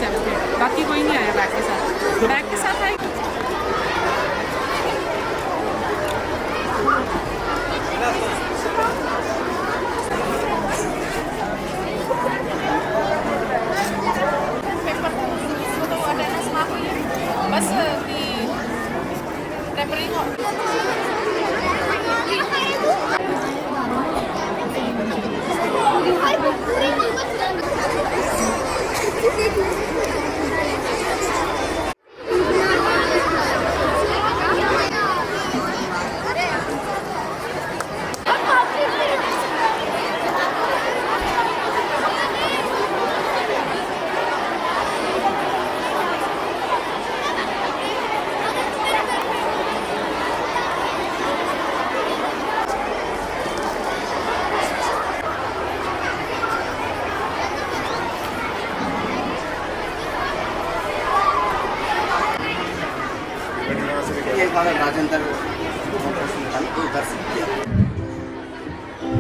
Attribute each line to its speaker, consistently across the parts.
Speaker 1: Celebrate, बाकी कोई नहीं आया बैग के साथ। बैग के साथ आए बस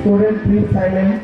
Speaker 2: Students, please silence.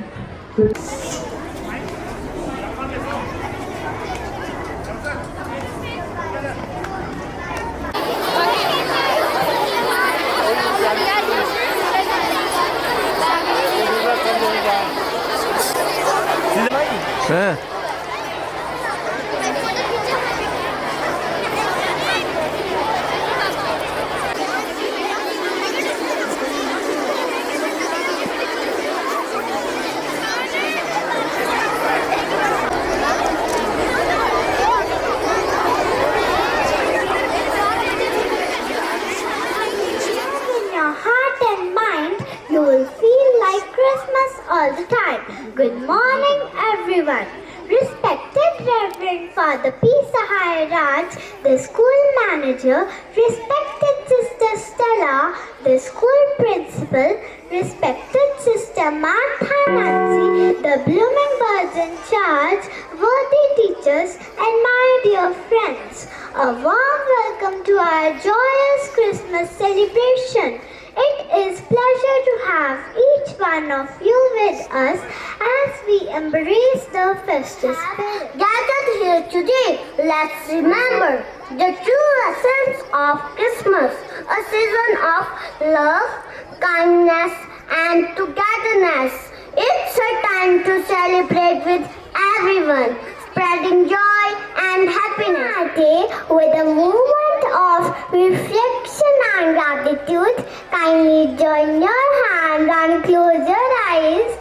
Speaker 3: You will feel like Christmas all the time. Good morning, everyone. Respected Reverend Father P. Sahai Raj, the school manager, respected Sister Stella, the school principal, respected Sister Martha Nancy, the Blooming Birds in charge, worthy teachers, and my dear friends. A warm welcome to our joyous Christmas celebration. It is pleasure to have each one of you with us as we embrace the festive spirit. Gathered here today, let's remember the true essence of Christmas, a season of love, kindness, and togetherness. It's a time to celebrate with everyone, spreading joy and happiness. With a moment of reflection and gratitude, kindly join your hands and close your eyes.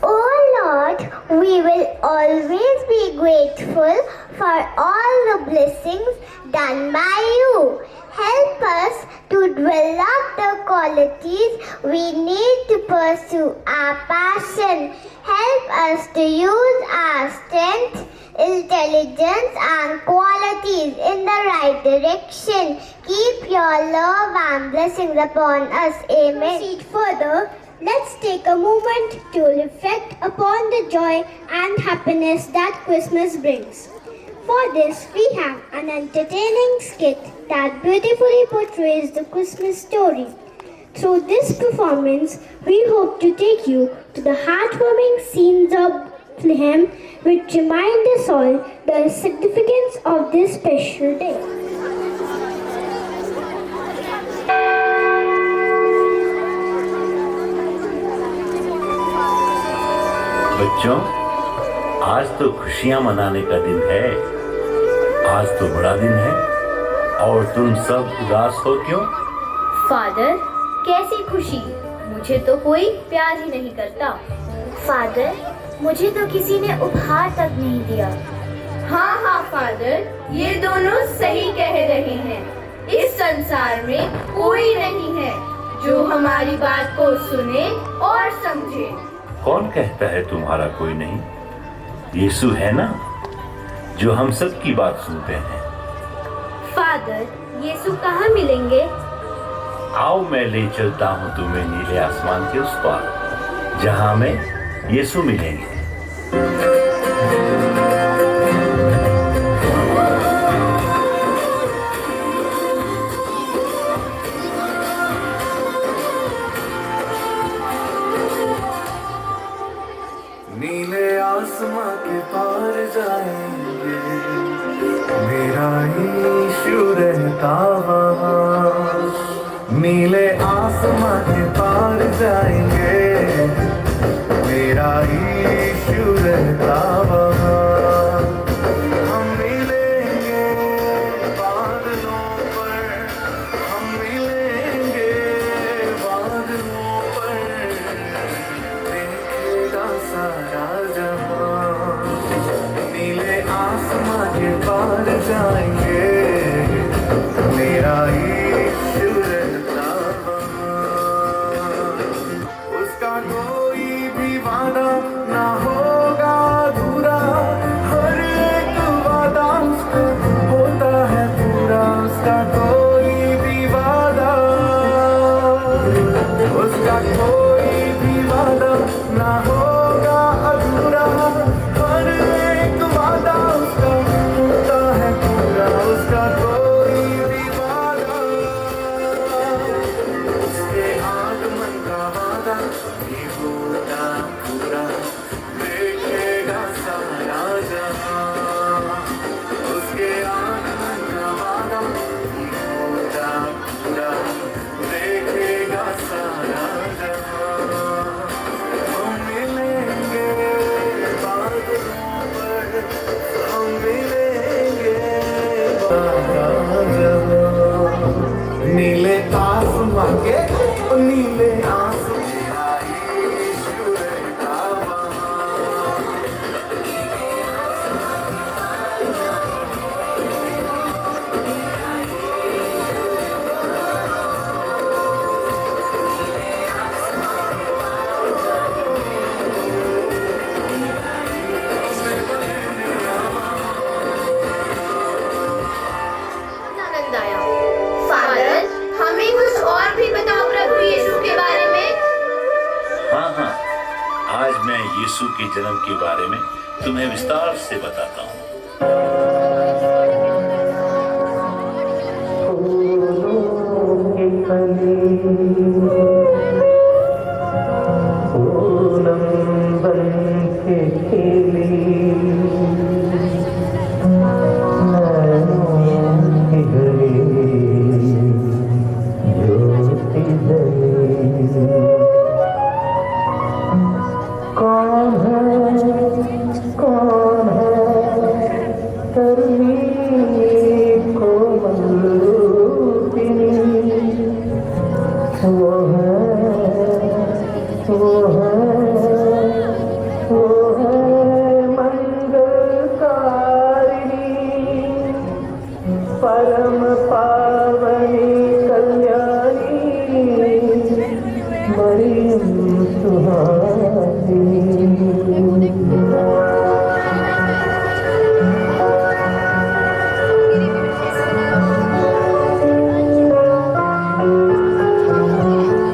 Speaker 3: Oh Lord, we will always be grateful for all the blessings done by you. Help us to develop the qualities we need to pursue our passion. Help us to use our strength, intelligence and qualities in the right direction. Keep your love and blessings upon us. Amen. Proceed further. Let's take a moment to reflect upon the joy and happiness that Christmas brings. For this, we have an entertaining skit that beautifully portrays the Christmas story. Through this performance, we hope to take you to the heartwarming scenes of Bethlehem, which remind us all the significance of this special day.
Speaker 4: बच्चों, आज तो खुशियां मनाने का दिन है। आज तो बड़ा दिन है और तुम सब उदास हो क्यों?
Speaker 5: फादर, कैसी खुशी? मुझे तो कोई प्यार ही नहीं करता।
Speaker 3: फादर, मुझे तो किसी ने उपहार तक नहीं दिया।
Speaker 5: हाँ हाँ फादर, ये दोनों सही कह रहे हैं। इस संसार में कोई नहीं है जो हमारी बात को सुने और समझे।
Speaker 4: कौन कहता है तुम्हारा कोई नहीं? यीशु है ना, जो हम सब की बात सुनते हैं।
Speaker 5: फादर, यीशु कहाँ मिलेंगे?
Speaker 4: आओ मैं ले चलता हूँ तुम्हें नीले आसमान के उस पार, जहाँ में यीशु मिलेंगे।
Speaker 6: नीले आसमां के पार जा यीशु रहता वहाँ, नीले आसमां के पार जाएंगे, मेरा यीशु रहता वहाँ। हम मिलेंगे बादलों पर, हम मिलेंगे बादलों पर, देखेगा सारा जहां, नीले आसमां के पार जाएंगे, मेरा यीशु रहता वहाँ। उसका कोई भी वादा ना होगा अधूरा, हर एक वादा उसका होता है पूरा, उसका कोई भी वादा, उसका कोई भी वादा ना होगा अधूरा, हर एक वादा उसका होता है पूरा, उसका कोई भी वादा, उसके आगमन का वादा भी होता पूरा, देखेगा सारा जहां, उसके आगमन का वादा भी होता पूरा, देखेगा सारा जहां। हम मिलेंगे बादलों पर, हम मिलेंगे सारा जहां, नीले आसमां के नीले आसमां, यीशु रहता वहाँ।
Speaker 5: आनंद आया। फादर, हमें कुछ और भी बताओ प्रभु यीशु के बारे में।
Speaker 4: हाँ हाँ, आज मैं यीशु के जन्म के बारे में तुम्हें विस्तार से बताता हूँ।
Speaker 2: कौन है तरनी को मलूपिनी, वो है मंगलकारिणी, परम पावनी कल्याणी, मरियम सुहासिनी।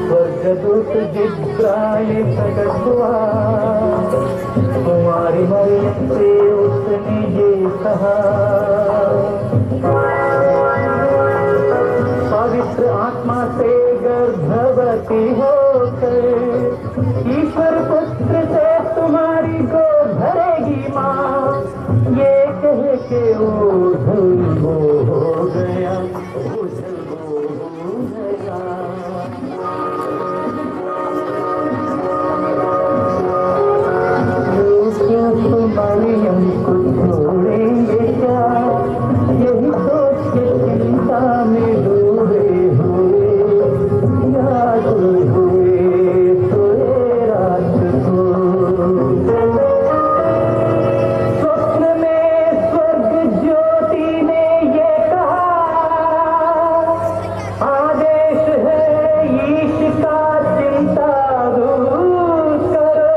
Speaker 2: स्वर्गदूत जिब्राइल प्रकट हुआ, कुमारी मरियम से उसने ये कहा, पवित्र आत्मा से गर्भवती होकर ईश्वर पुत्र से तुम्हारी गोद भरेगी माँ, ये कह के ओझल वो हो गया, ओझल वो हो गया। मरियम को छोड़ेंगे क्या, यही सोच के चिंता में डूबे हुए, याद हुए सोए रात को। स्वप्न में स्वर्ग ज्योति ने ये कहा, आदेश है ईश का चिंता दूर करो।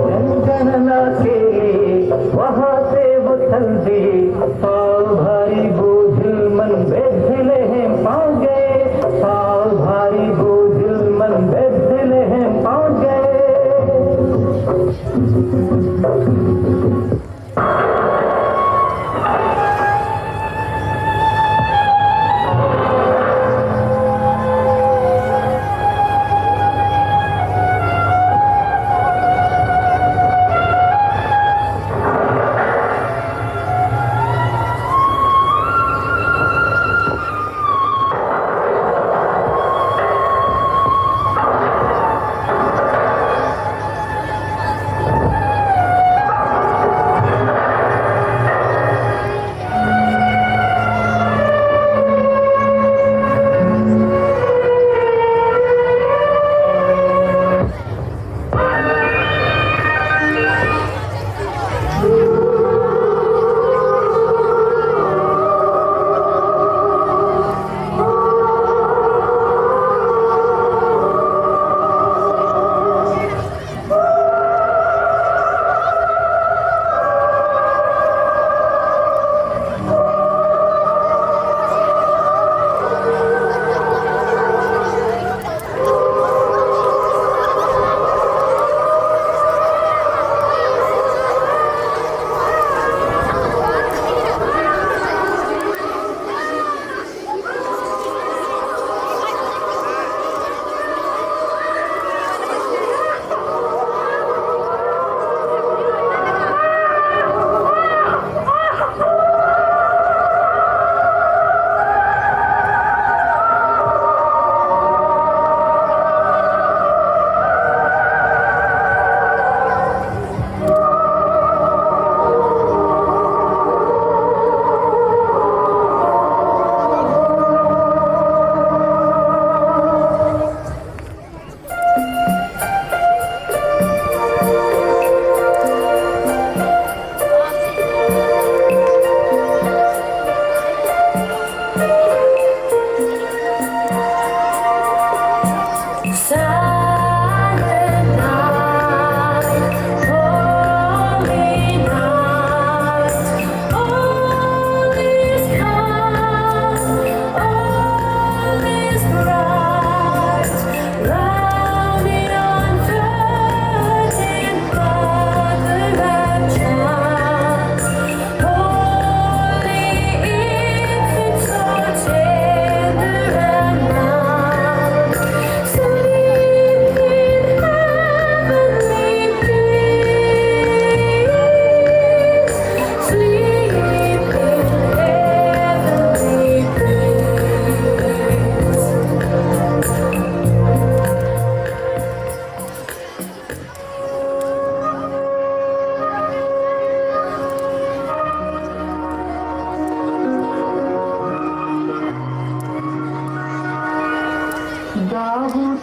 Speaker 2: जनगणना के वहाँ से वो चलते, पाँव भारी बोझिल मन बेधिले हैं पाँव गए, पाँव भारी बोझिल मन बेधिले हैं पाँव गए,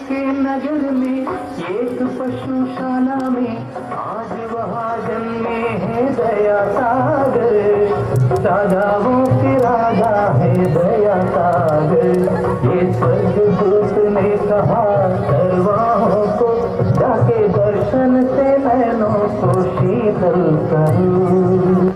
Speaker 2: के नगर में एक पशुशाला में आज वहाँ जन्मे हैं दया सागर। राधाओं के राधा है दया सागर। ये स्वर्गदूत ने कहा सर्वाओं को जाके दर्शन से नैनों को शीतल करूं।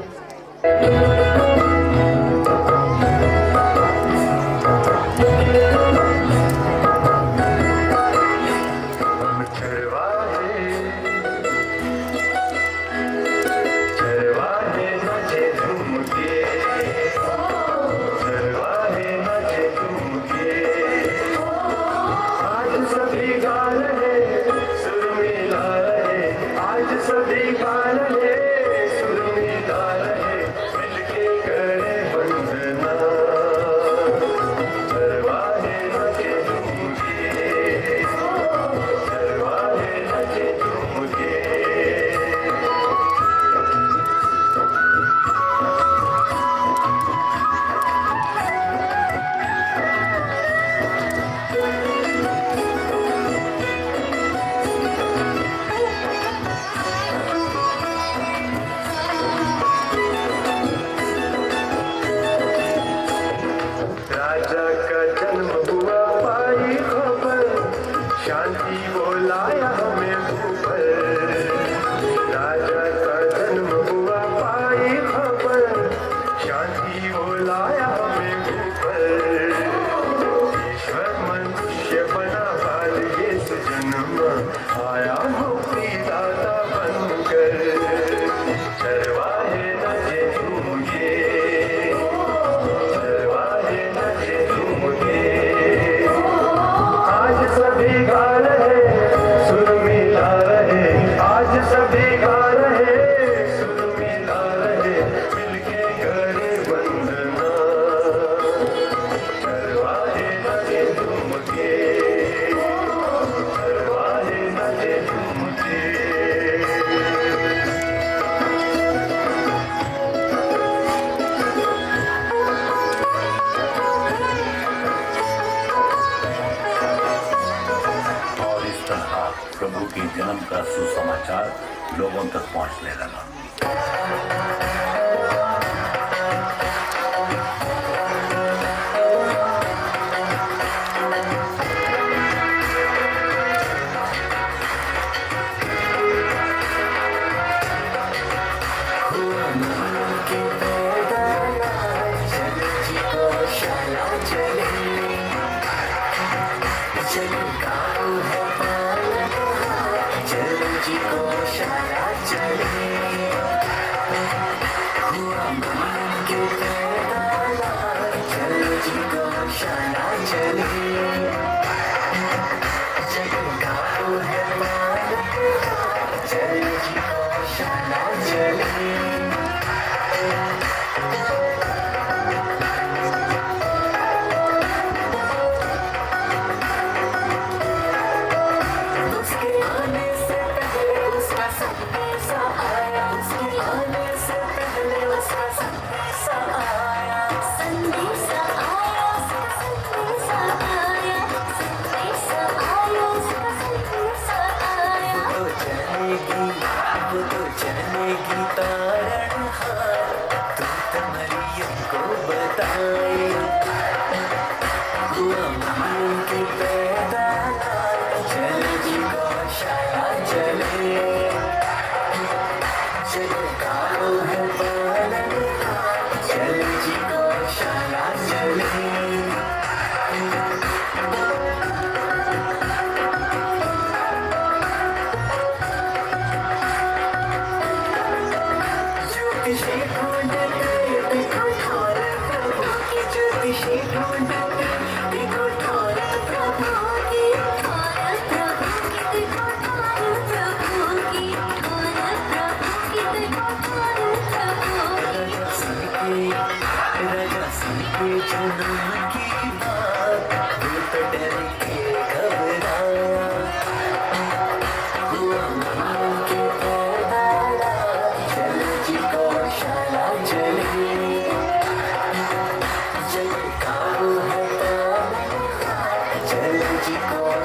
Speaker 4: प्रभु के जन्म का सुसमाचार लोगों तक पहुंचने लगा।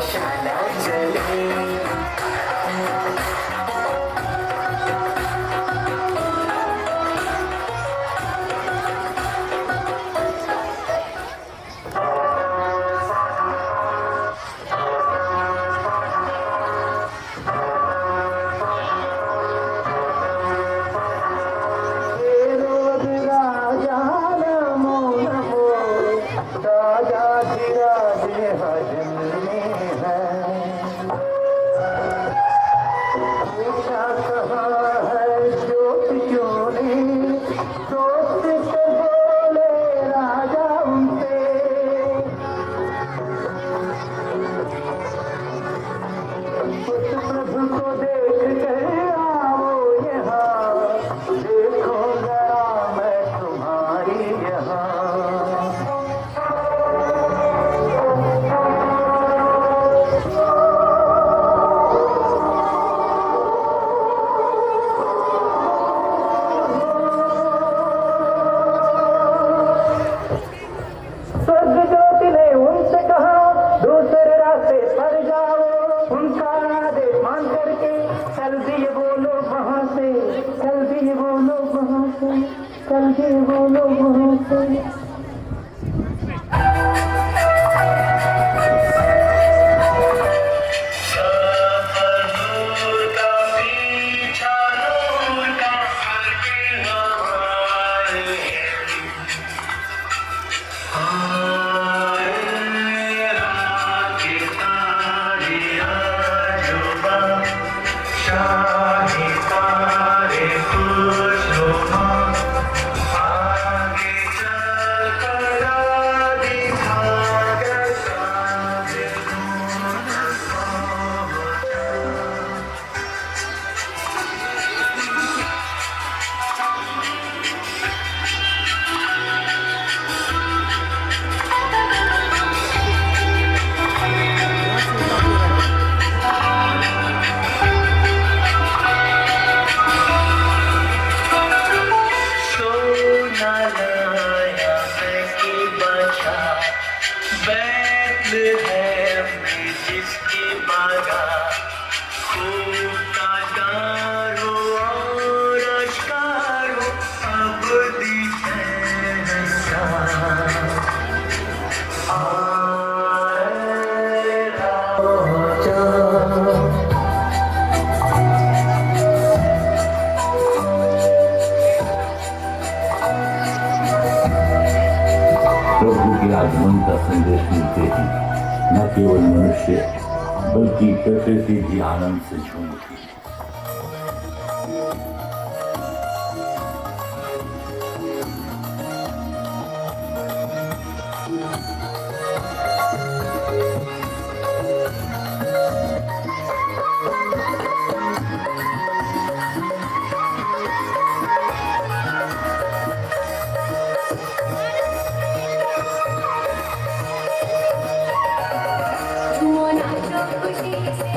Speaker 6: शाला
Speaker 2: आधी राधे हजमी है पूछा कहाँ है ज्योत क्यों नहीं सोच के बोले राजा उनसे उस प्रभु को देख कर आओ यहाँ देखो जरा मैं तुम्हारी यहाँ स्वर्ग ज्योति ने उनसे कहा दूसरे रास्ते पर जाओ उनका आदेश मान करके चल दिए बोलो वहाँ से चल दिए बोलो वहाँ से चल दिए बोलो वहाँ से
Speaker 4: प्रभु के आगमन का संदेश मिलते ही न केवल मनुष्य बल्कि प्रकृति भी आनंद से झूम उठी।
Speaker 5: खुशी से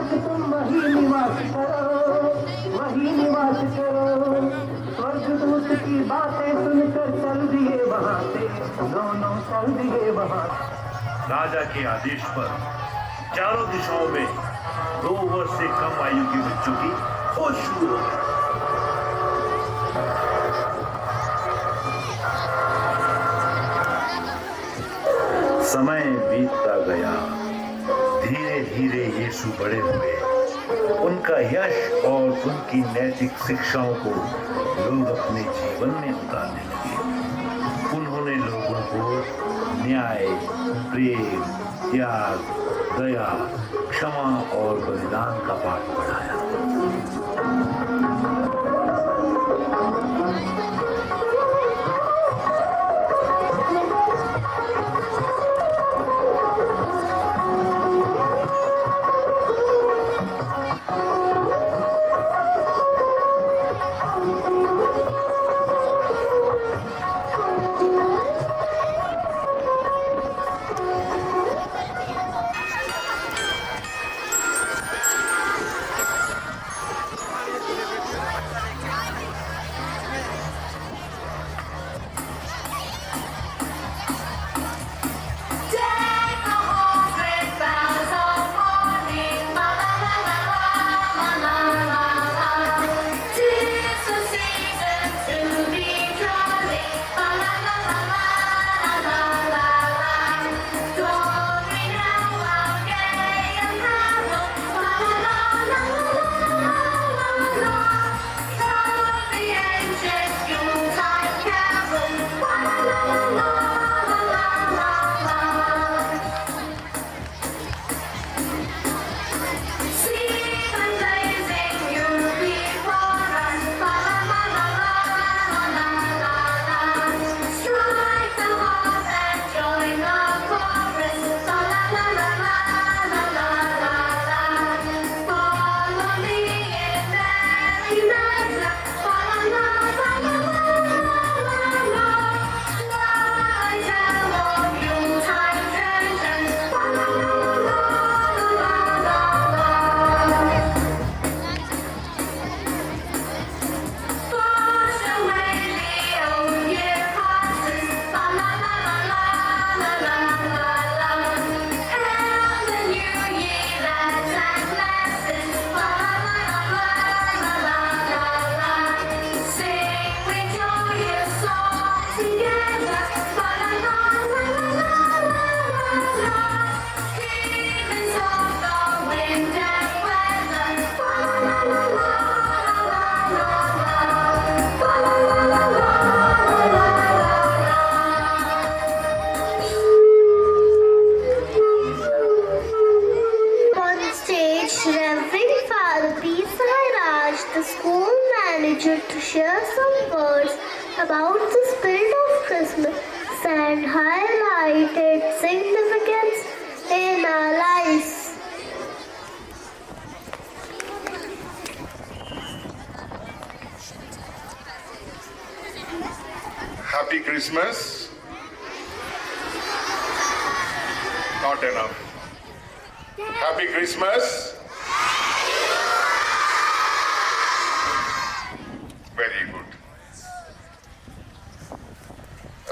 Speaker 2: काश तुम वही निवास करो, वही निवास करो। स्वर्गदूत की बातें सुनकर चल दिए वहाँ से, दोनों चल दिए वहाँ से।
Speaker 4: राजा के आदेश पर चारों दिशाओं में 2 वर्ष से कम आयु के बच्चों की खोज शुरू हो गई। समय बीतता गया, धीरे धीरे यीशु बड़े हुए। उनका यश और उनकी नैतिक शिक्षाओं को लोग अपने जीवन में उतारने लगे। उन्होंने लोगों को न्याय, प्रेम, त्याग, दया, क्षमा और बलिदान का पाठ पढ़ाया।
Speaker 3: To share some words about the spirit of Christmas and highlight its significance in our lives.
Speaker 7: Happy Christmas. Not enough. Happy Christmas. Very good.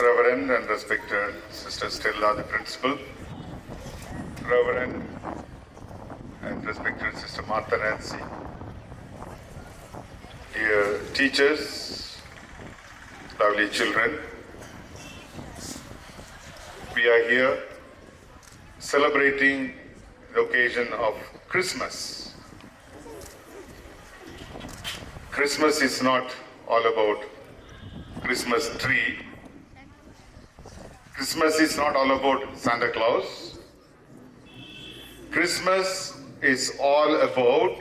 Speaker 7: Reverend and respected Sister Stella, the principal. Reverend and respected Sister Martha Nancy. Dear teachers, lovely children, we are here celebrating the occasion of Christmas. Christmas is not all about Christmas tree. Christmas is not all about Santa Claus. Christmas is all about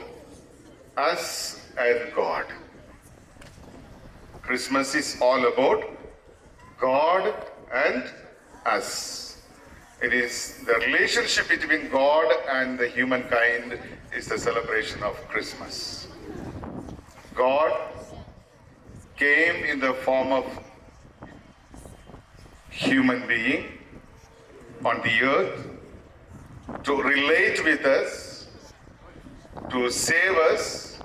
Speaker 7: us and God. Christmas is all about God and us. It is the relationship between God and the humankind is the celebration of Christmas. God came in the form of human being on the earth to relate with us to save us,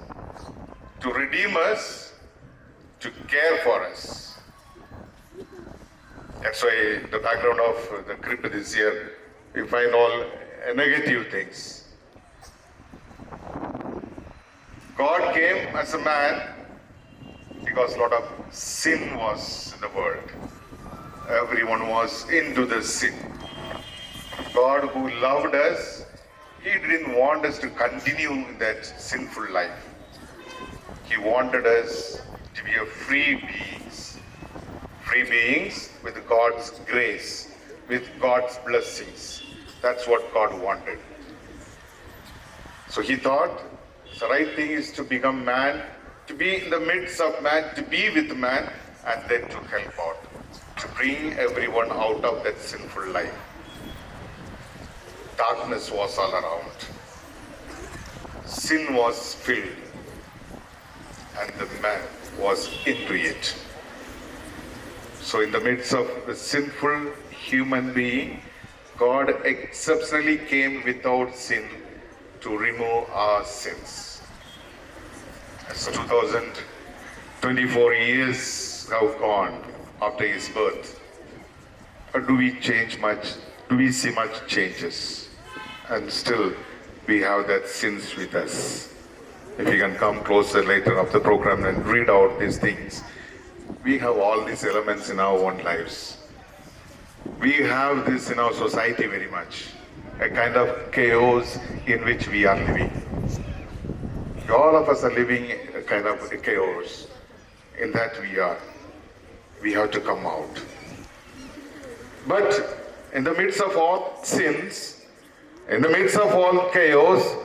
Speaker 7: to redeem us, to care for us. That's why the background of the crypt this year, we find all negative things. God came as a man because a lot of sin was in the world. Everyone was into the sin. God who loved us, He didn't want us to continue in that sinful life. He wanted us to be a free beings with God's grace, with God's blessings. That's what God wanted. So He thought the right thing is to become man, to be in the midst of man, to be with man, and then to help out, to bring everyone out of that sinful life. Darkness was all around. Sin was filled, and the man was into it. So in the midst of the sinful human being, God exceptionally came without sin to remove our sins. So 2024 years have gone after His birth. But do we change much? Do we see much changes? And still we have that sins with us. If you can come closer later of the program and read out these things. We have all these elements in our own lives. We have this in our society very much. A kind of chaos in which we are living. All of us are living a kind of a chaos. In that we are. We have to come out. But in the midst of all sins, in the midst of all chaos,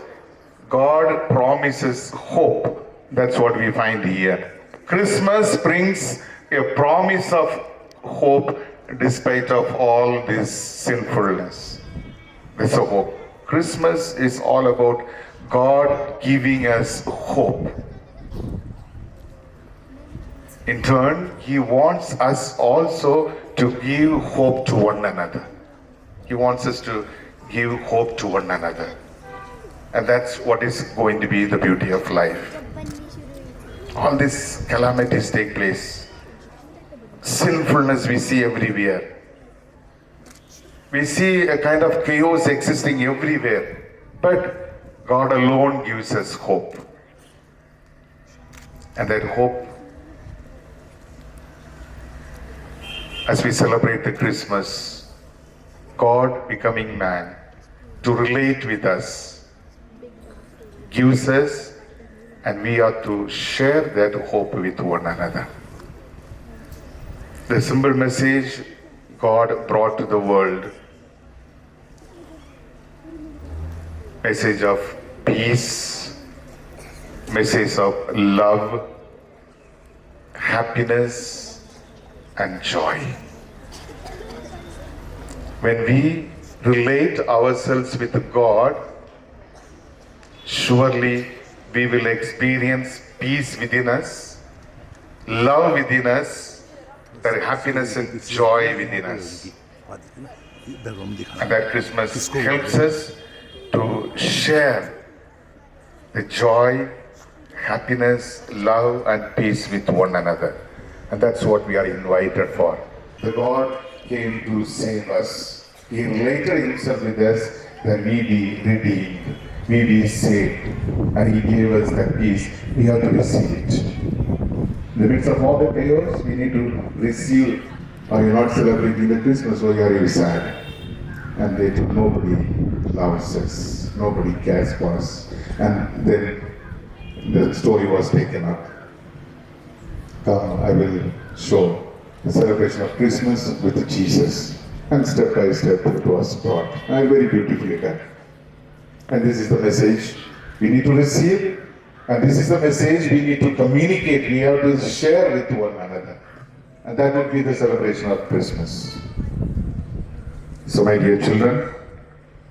Speaker 7: God promises hope. That's what we find here. Christmas brings a promise of hope despite of all this sinfulness. There's a hope. Christmas is all about God giving us hope. In turn, He wants us also to give hope to one another. He wants us to give hope to one another. And that's what is going to be the beauty of life. All these calamities take place. Sinfulness we see everywhere. We see a kind of chaos existing everywhere. But God alone gives us hope. And that hope, as we celebrate the Christmas, God becoming man to relate with us, gives us, and we are to share that hope with one another. The simple message God brought to the world, message of peace, message of love, happiness, and joy. When we relate ourselves with God, surely we will experience peace within us, love within us, that happiness and joy within us. And that Christmas helps us to share the joy, happiness, love, and peace with one another. And that's what we are invited for. The God came to save us. He related Himself with us that we be redeemed, we be saved. And He gave us that peace. We have to receive it. In the midst of all the chaos, we need to receive. Or you're not celebrating the Christmas, or are you sad? And they told nobody loves us, nobody cares for us. And then the story was taken up. Come, I will show the celebration of Christmas with Jesus. And step by step it was brought. And very beautifully done. And this is the message we need to receive. And this is the message we need to communicate. We have to share with one another. And that would be the celebration of Christmas. So my dear children,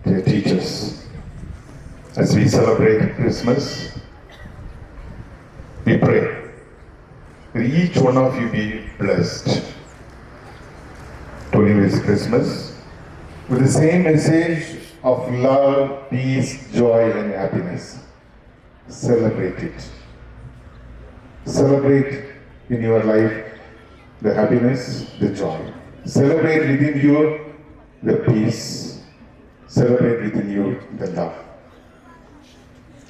Speaker 7: dear teachers, as we celebrate Christmas, we pray that each one of you be blessed to live this Christmas with the same message of love, peace, joy, and happiness.
Speaker 8: celebrate it. Celebrate in your life the happiness, the joy. Celebrate within you the peace. Celebrate within you the love.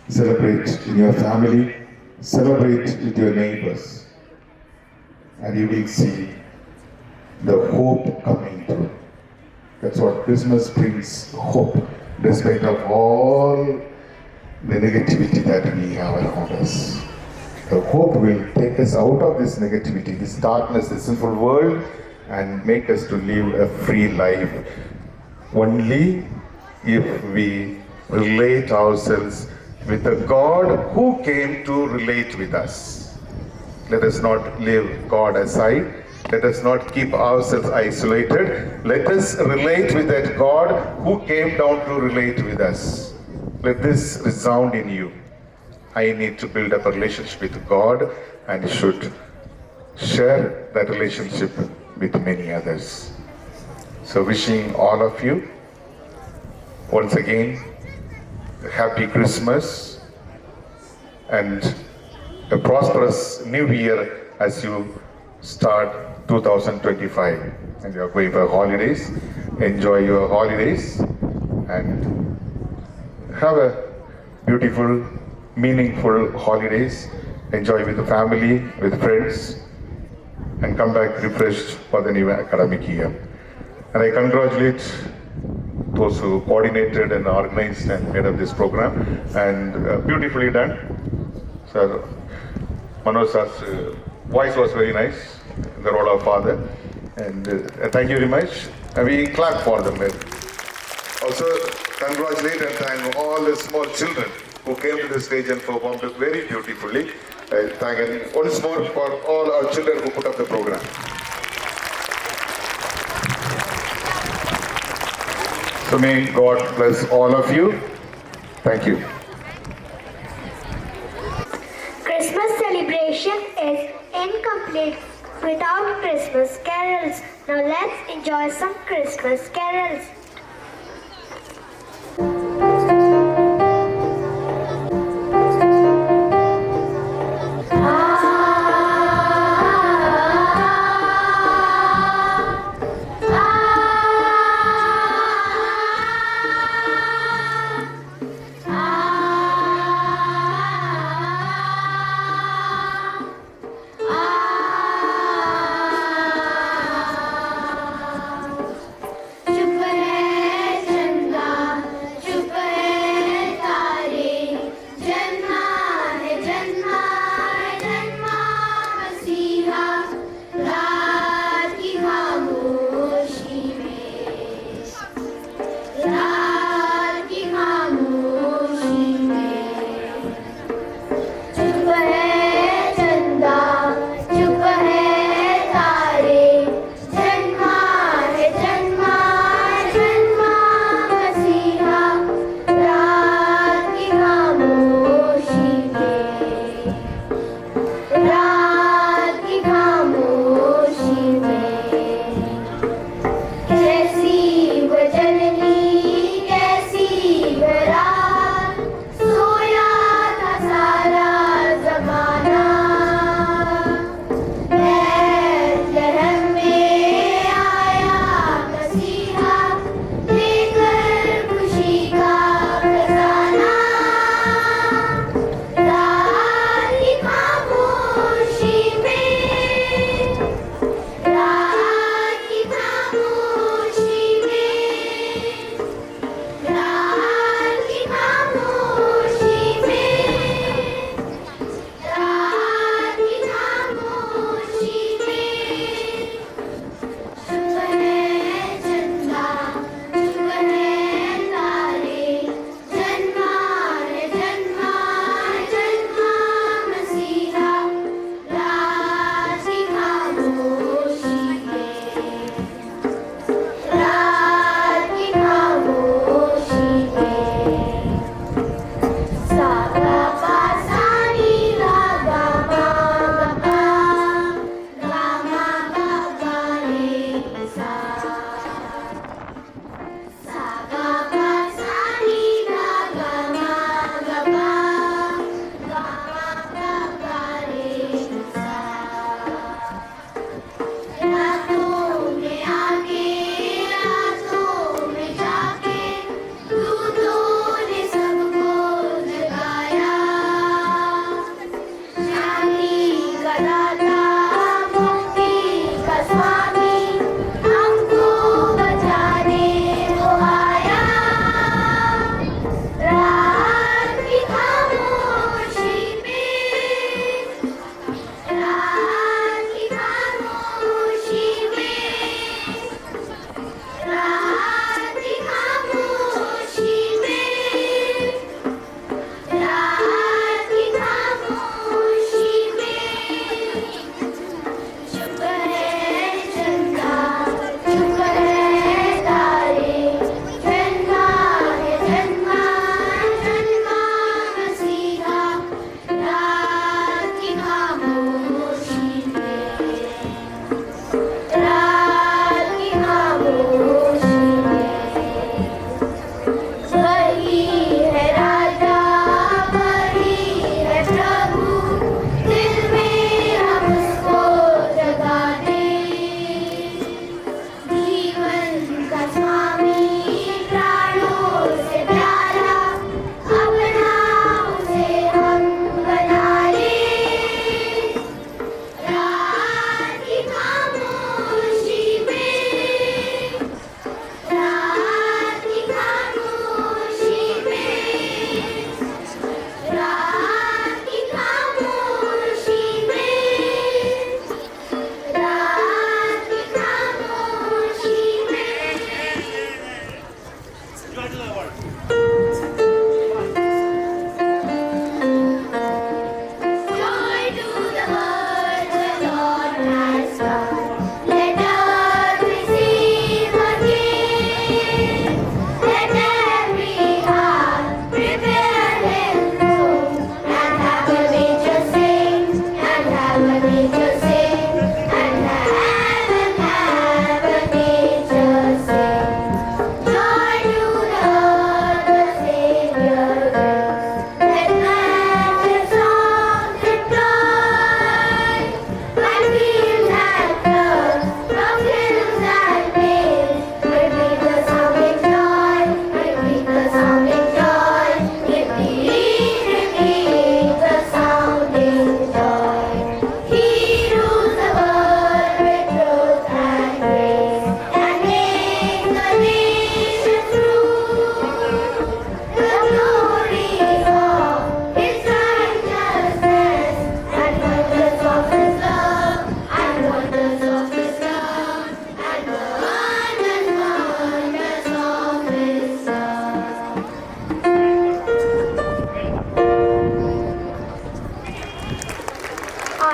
Speaker 8: Celebrate in your family. Celebrate with your neighbors. And you will see the hope coming through. That's what Christmas brings, hope, despite of all the negativity that we have around us. The hope will take us out of this negativity, this darkness, this sinful world, and make us to live a free life. Only if we relate ourselves with the God who came to relate with us. Let us not leave God aside. Let us not keep ourselves isolated. Let us relate with that God who came down to relate with us. Let this resound in you. I need to build up a relationship with God and should share that relationship with many others. So wishing all of you once again a happy Christmas and a prosperous new year as you start 2025 and you are going for holidays. Enjoy your holidays and have a beautiful, meaningful holidays. Enjoy with the family, with friends, and come back refreshed for the new academic year. And I congratulate those who coordinated and organized and made up this program, and beautifully done. Sir Manoj sir's voice was very nice, the role of father, and thank you very much. And we clap for them. Also congratulate and thank all the small children who came to the stage and performed very beautifully. Thank you once more for all our children who put up the program. So may God bless all of you. Thank you.
Speaker 3: Christmas celebration is incomplete without Christmas carols. Now let's enjoy some Christmas carols.
Speaker 5: शुभ है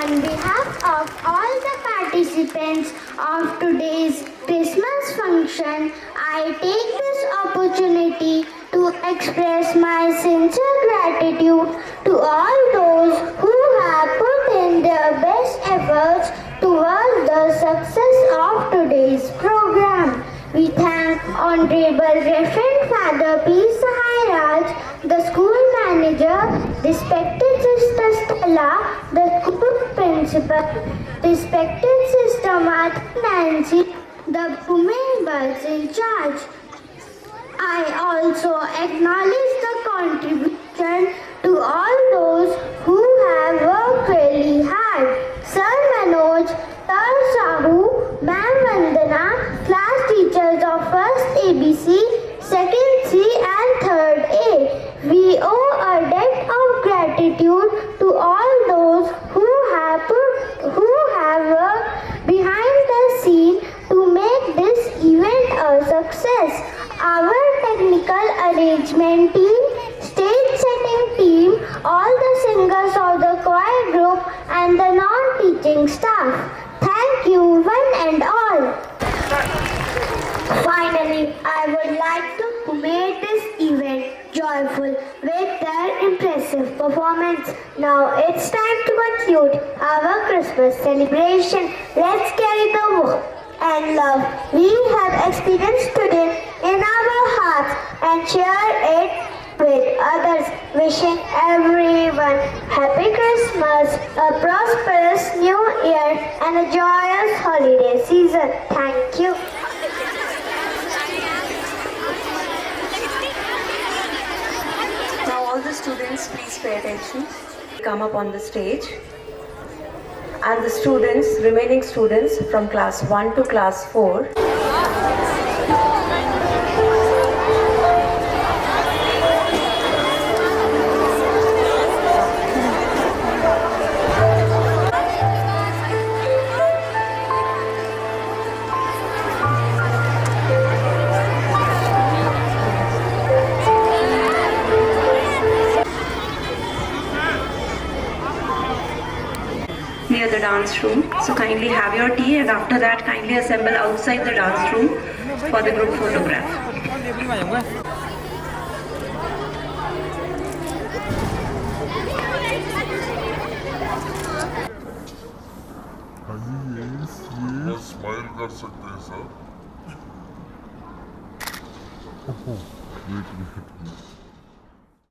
Speaker 3: On behalf of all the participants of today's Christmas function, I take this opportunity to express my sincere gratitude to all those who have put in their best efforts towards the success of today's program. We thank Honorable Reverend Father P. Sahairaj, the school manager, respected Sister Stella, the school principal, respected Sister Martha Nancy, the women birds in charge. I also acknowledge the contribution to all those who have worked really hard. Sir Manoj, Sir Sahu, Ma'am Vandana, class teachers of 1st ABC, 2nd C and 3rd A. We owe a debt of gratitude to all those who have worked behind the scene to make this event a success. Our technical arrangement team, stage setting team, all the singers of the choir group and the non-teaching staff. Thank you one and all. Finally, I would like to make this event joyful with their impressive performance. Now it's time to conclude our Christmas celebration. Let's carry the warmth and love we have experienced today in our hearts and share it with others. Wishing everyone Happy Christmas, a prosperous New Year and a joyous holiday season. Thank you.
Speaker 9: Now all the students, please pay attention. Come up on the stage. And the students, remaining students from class 1 to class 4. Near the dance room. So kindly have your tea and after that kindly assemble outside the dance room for the group photograph.
Speaker 10: Smile कर सकते हैं sir.